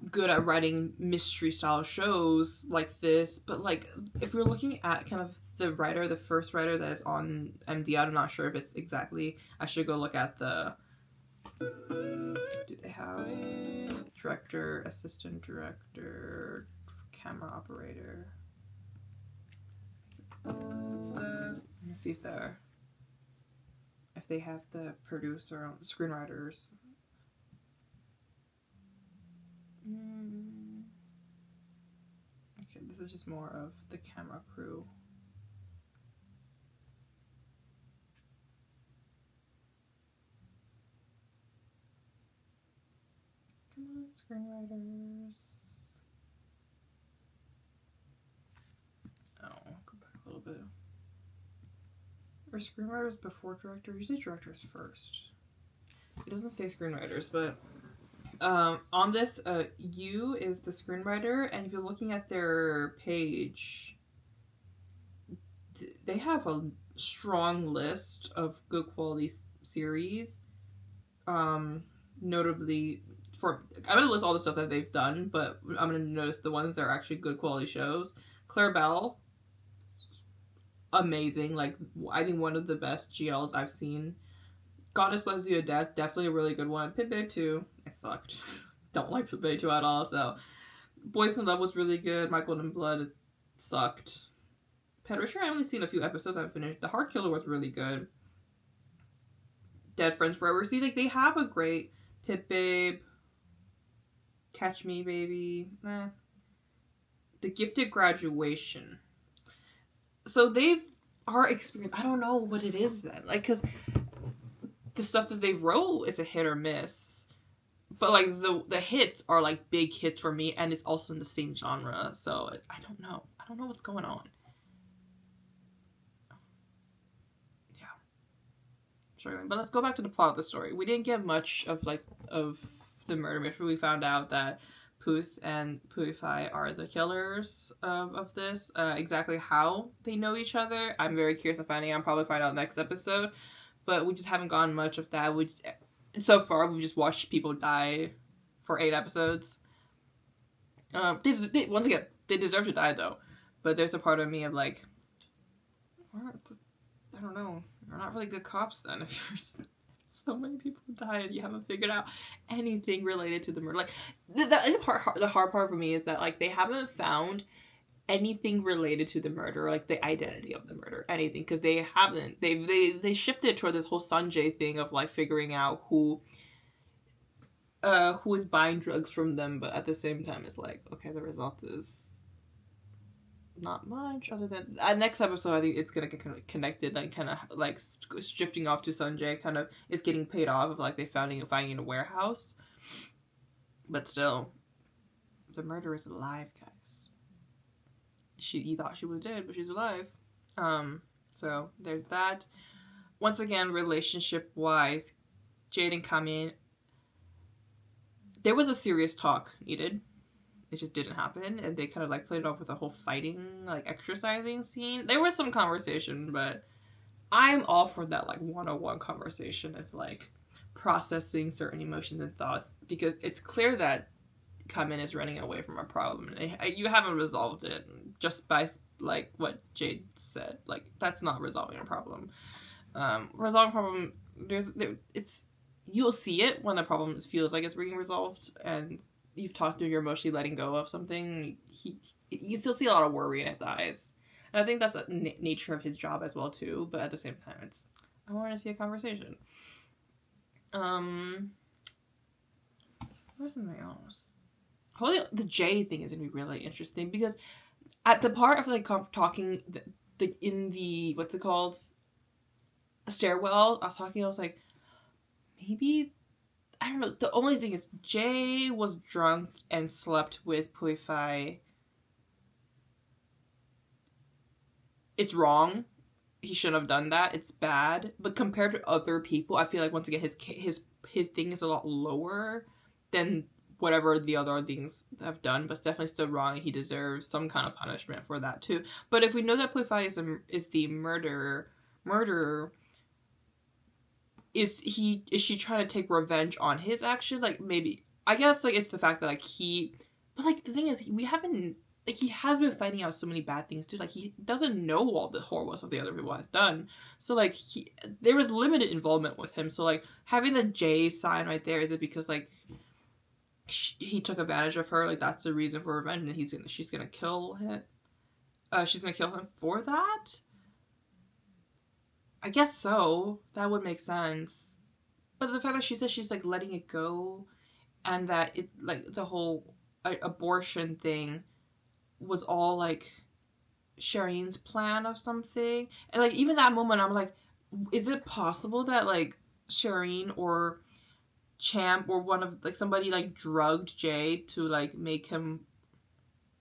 good at writing mystery style shows like this, but like if you're looking at kind of the first writer that is on MD, I'm not sure if it's exactly, I should go look at the, do they have director, assistant director, camera operator? Let me see if they have the producer, screenwriters. Okay, this is just more of the camera crew. Screenwriters. Oh, go back a little bit. Are screenwriters before director? Usually directors first. It doesn't say screenwriters, but on this, U is the screenwriter, and if you're looking at their page, they have a strong list of good quality series. Notably, I'm gonna list all the stuff that they've done, but I'm gonna notice the ones that are actually good quality shows. Claire Bell, amazing. Like, I think one of the best GLs I've seen. Goddess Loves You to Death, definitely a really good one. Pit Babe 2, it sucked. Don't like Pit Babe 2 at all, so. Boys in Love was really good. My Golden Blood, it sucked. Pet Richard, I've only seen a few episodes, I haven't finished. The Heart Killer was really good. Dead Friends Forever. See, like, they have a great Pit Babe, Catch Me Baby, The Gifted Graduation. So they've are experienced. I don't know what it is then. Like, because the stuff that they wrote is a hit or miss. But, like, the hits are, like, big hits for me, and it's also in the same genre. So, I don't know. I don't know what's going on. Yeah. Struggling. But let's go back to the plot of the story. We didn't get much of the murder mystery. We found out that Puth and Puifai are the killers of this. Exactly how they know each other, I'm very curious of finding out. I'll probably find out next episode. But we just haven't gotten much of that. So far, we've just watched people die for 8 episodes. Once again, they deserve to die, though. But there's a part of me of, like, I don't know. You're not really good cops, then, if you're so many people die and you haven't figured out anything related to the murder. Like, the hard part for me is that, like, they haven't found anything related to the murder, like the identity of the murder, anything, because they haven't. They shifted toward this whole Sanjay thing of, like, figuring out who is buying drugs from them, but at the same time it's like, okay, the result is not much other than next episode. I think it's gonna get kind of connected, like, kind of like shifting off to Sanjay, kind of is getting paid off of, like, they finding in a warehouse, but still the murderer is alive, guys. You thought she was dead, but she's alive. So there's that. Once again, relationship wise, Jade and Kamin, there was a serious talk needed. It just didn't happen, and they kind of, like, played it off with a whole fighting, like, exercising scene. There was some conversation, but I'm all for that, like, one-on-one conversation of, like, processing certain emotions and thoughts, because it's clear that Kamin is running away from a problem, and you haven't resolved it just by, like, what Jade said. Like, that's not resolving a problem. Resolving a problem, you'll see it when the problem feels like it's being resolved, and you've talked through your emotionally letting go of something. You still see a lot of worry in his eyes, and I think that's a nature of his job as well too. But at the same time, I want to see a conversation. Where's something else? Probably the J thing is gonna be really interesting, because at the part of, like, talking in the what's it called, a stairwell, I was like, maybe, I don't know. The only thing is, Jay was drunk and slept with Puifai. It's wrong. He shouldn't have done that. It's bad. But compared to other people, I feel like, once again, his thing is a lot lower than whatever the other things have done. But it's definitely still wrong, and he deserves some kind of punishment for that too. But if we know that Puifai is the murderer, is she trying to take revenge on his action? Like, maybe, I guess, like, it's the fact that, like, but, like, the thing is, we haven't, like, he has been finding out so many bad things too. Like, he doesn't know all the horrible stuff the other people has done. So, like, there was limited involvement with him. So, like, having the J sign right there, is it because, like, he took advantage of her? Like, that's the reason for revenge, and she's gonna kill him? She's gonna kill him for that? I guess so. That would make sense. But the fact that she says she's, like, letting it go, and that it, like, the whole abortion thing was all, like, Cherean's plan of something. And, like, even that moment, I'm like, is it possible that, like, Cherean or Champ or one of like somebody like drugged Jay to like make him,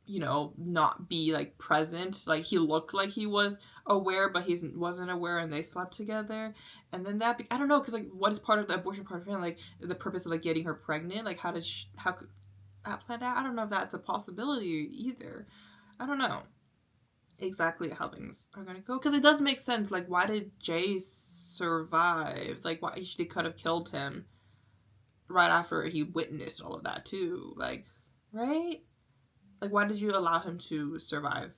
you know, not be like present. Like he looked like he was aware, but he wasn't aware, and they slept together. And then that I don't know, because like what is part of the abortion part of it? Like the purpose of like getting her pregnant? Like how could that planned out? I don't know if that's a possibility either. I don't know exactly how things are gonna go, because it does make sense. Like why did Jay survive? Like why they could have killed him right after he witnessed all of that too. Like, right? Like why did you allow him to survive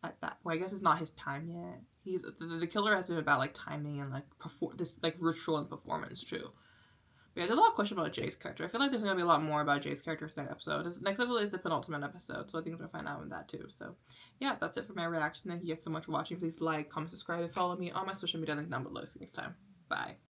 at that point? I guess it's not his time yet. He's the killer has been about like timing and like this like ritual and performance too. But yeah, there's a lot of questions about Jay's character. I feel like there's gonna be a lot more about Jay's character next episode. This next episode is the penultimate episode, so I think we'll find out in that too. So yeah, that's it for my reaction. Thank you guys so much for watching. Please like, comment, subscribe, and follow me on my social media link down below. See you next time. Bye.